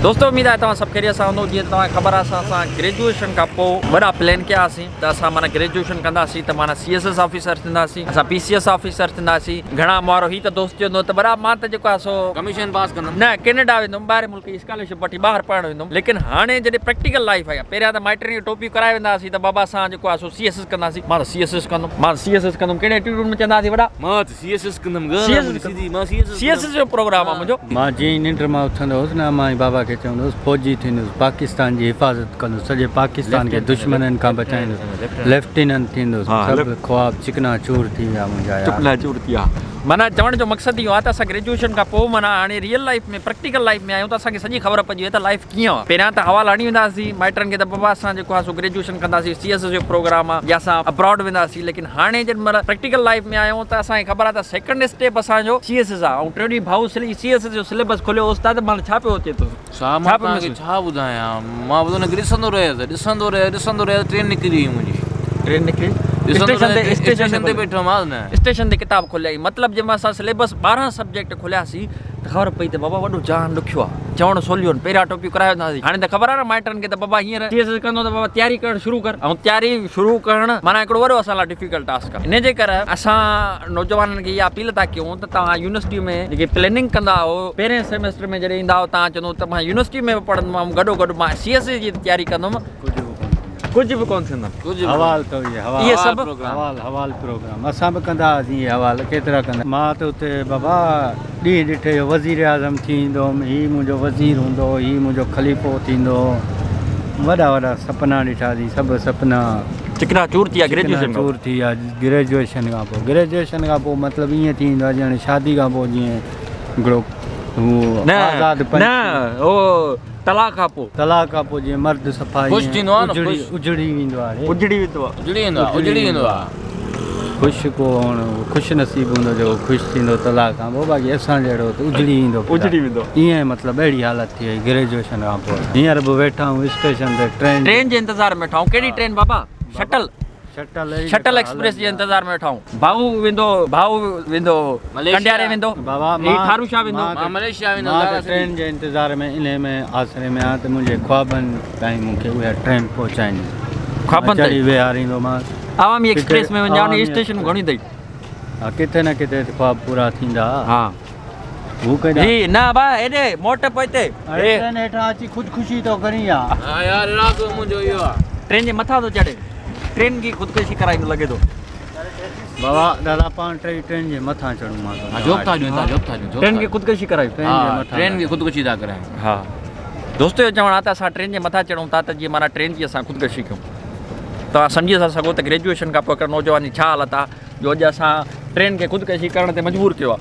दोस्तों उम्मीद आहे तव्हां सभु खैरियत सां हूंदो। जीअं तव्हांखे ख़बर आहे असां ग्रेजुएशन खां पोइ वॾा प्लान कयासीं त असां माना ग्रेजुएशन कंदासीं त माना CSS ऑफिसर थींदासीं, असां PCS ऑफिसर थींदासीं। घणा माण्हू ही त दोस्त चवंदो त बराबरि मां त जेको आहे सो कमीशन पास कंदुमि, न कैनेडा वेंदुमि, ॿाहिरि मुल्क जी स्कॉलरशिप वठी ॿाहिरि पढ़णु वेंदुमि। लेकिन हाणे जॾहिं प्रैक्टिकल लाइफ आहे, पहिरियां त माइटनि खे टोपी कराए वेंदा हुआसीं त बाबा असां जेको आहे सो CSS कंदासीं। मां त CSS कंदुमि कहिड़े एटीट्यूड में चवंदा हुआसीं वॾा? मां त CSS कंदुमि, CSS जो प्रोग्राम आहे मुंहिंजो। मां जीअं निंड मां उथंदो हुउसि न, मां बाबा खे चवंदुसि फौजी थींदुसि, पाकिस्तान जी हिफ़ाज़त कंदुसि, सॼे पाकिस्तान खे दुश्मननि खां बचाईंदुसि, लेफ्टिनेंट थींदुसि। सभु ख्वाब चिकना चूर थी विया मुंहिंजा। चिकना चूर थी विया। माना चवण जो मक़सदु इहो आहे त असां ग्रेजुएशन खां पोइ माना हाणे रियल लाइफ में प्रैक्टिकल लाइफ में आहियूं त असांखे सॼी ख़बर पइजी वई त लाइफ कीअं आहे। पहिरियां त हवालु हणी वेंदा हुआसीं माइटनि खे त बाबा असां जेको आहे सो ग्रेजुएशन कंदासीं, CSS जो प्रोग्राम आहे या असां अब्रॉड वेंदासीं। लेकिन हाणे जॾहिं महिल प्रैक्टिकल लाइफ में आहियूं त असांखे ख़बर आहे त सेकंड स्टेप असांजो CSS आहे। ऐं टियों ॾींहुं भाऊ CSS जो सिलेबस खोलियो उस्ताद, माना छा पियो अचे थो? छा ॿुधायां, मां ॿुधो न ॾिसंदो रहियुसि ट्रेन निकिरी वई मुंहिंजी। ट्रेन निकिरी स्टेशन ते वेठो मां न, स्टेशन ते किताब खोलियाई। मतिलबु जंहिं महिल असां सिलेबस 12 सब्जेक्ट खोलियासीं त ख़बर पई त बाबा वॾो जान ॾुखियो आहे। चवणु सवलियो आहिनि, पहिरियां टोपियूं कराए वेंदासीं। हाणे त ख़बर आहे न माइटनि खे त बाबा हींअर CSS कंदो त बाबा तयारी करणु शुरू कर। ऐं तयारी शुरू करणु माना हिकिड़ो वॾो असां लाइ डिफिकल्ट टास्क आहे। इन जे करे असां नौजवाननि खे इहा अपील था कयूं त तव्हां यूनिवर्सिटी में जेके प्लानिंग कंदा हो, पहिरें सेमेस्टर में जॾहिं ईंदा हो तव्हां चवंदो त मां यूनिवर्सिटी में पढ़ंदुमि, गॾोगॾु मां CSS जी तयारी कंदुमि, कुझु बि कोन थींदुमि। हवाल तो इहे सभु हवाल प्रोग्राम असां बि कंदा हुआसीं। इहे हवाल केतिरा कंदा। मां त उते बाबा ॾींहुं ॾिठे वज़ीर आज़म थींदुमि, हीउ मुंहिंजो वज़ीर हूंदो, हीउ मुंहिंजो ख़लीफ़ो थींदो। वॾा वॾा सपना ॾिठासीं, सभु सपना चिकना चूर थी विया। चूर थी विया ग्रेजुएशन खां पोइ। ग्रेजुएशन खां पोइ मतिलबु ईअं थींदो आहे ॼण शादी खां पोइ जीअं हिकिड़ो तलाक खां पोइ जीअं मर्द सफ़ाई उजड़ी वेंदो आहे। ख़ुशि नसीब हूंदो जो ख़ुशि थींदो तलाक खां पोइ। बाक़ी असां जहिड़ो त उजड़ी वेंदो। ईअं मतिलबु अहिड़ी हालत थी वई ग्रेजुएशन खां पोइ। हींअर बि वेठा आहियूं स्टेशन ते, ट्रेन जे इंतज़ार में वेठा आहियूं। कहिड़ी ट्रेन बाबा? शटल एक्सप्रेस जे इंतज़ार में वेठा आहियूं। भाऊ वेंदो कंडियारे वेंदो, बाबा थारूशा वेंदो, मलेशिया वेंदो। ट्रेन जे इंतज़ार में इन में आसरे में आहे त मुंहिंजे ख्वाबनि ताईं मूंखे उहा ट्रेन पहुचाइणी। ख्वाबनि चढ़ी विहारींदोमांसि। आवामी एक्सप्रेस में वञा न, स्टेशन घणी अथई। किथे न किथे ख्वाब पूरा थींदा। हा हू कॾहिं न भाउ हेॾे मोट पोइते ट्रेन हेठां अची ख़ुदकुशी थो करी। हा यार राॻो मुंहिंजो इहो आहे, ट्रेन जे मथां थो चढ़े, ट्रेन की ख़ुदकुशी कराईंदो लॻे थो। बाबा दादा पाण ट्रेन जे मथां चढ़ूं। मां जॉब था ॾियूं, ट्रेन खे ख़ुदकुशी करायूं। ट्रेन खे ख़ुदकुशी था करायूं। हा दोस्तो जो चवणु आहे त असां ट्रेन जे मथां चढ़ूं था त जीअं माना ट्रेन जी असां ख़ुदकुशी कयूं। तव्हां सम्झी था सघो त ग्रेजुएशन खां पोइ हिकिड़ो नौजवान जी छा हालत आहे जो अॼु असां ट्रेन खे ख़ुदकुशी करण ते मजबूर कयो आहे।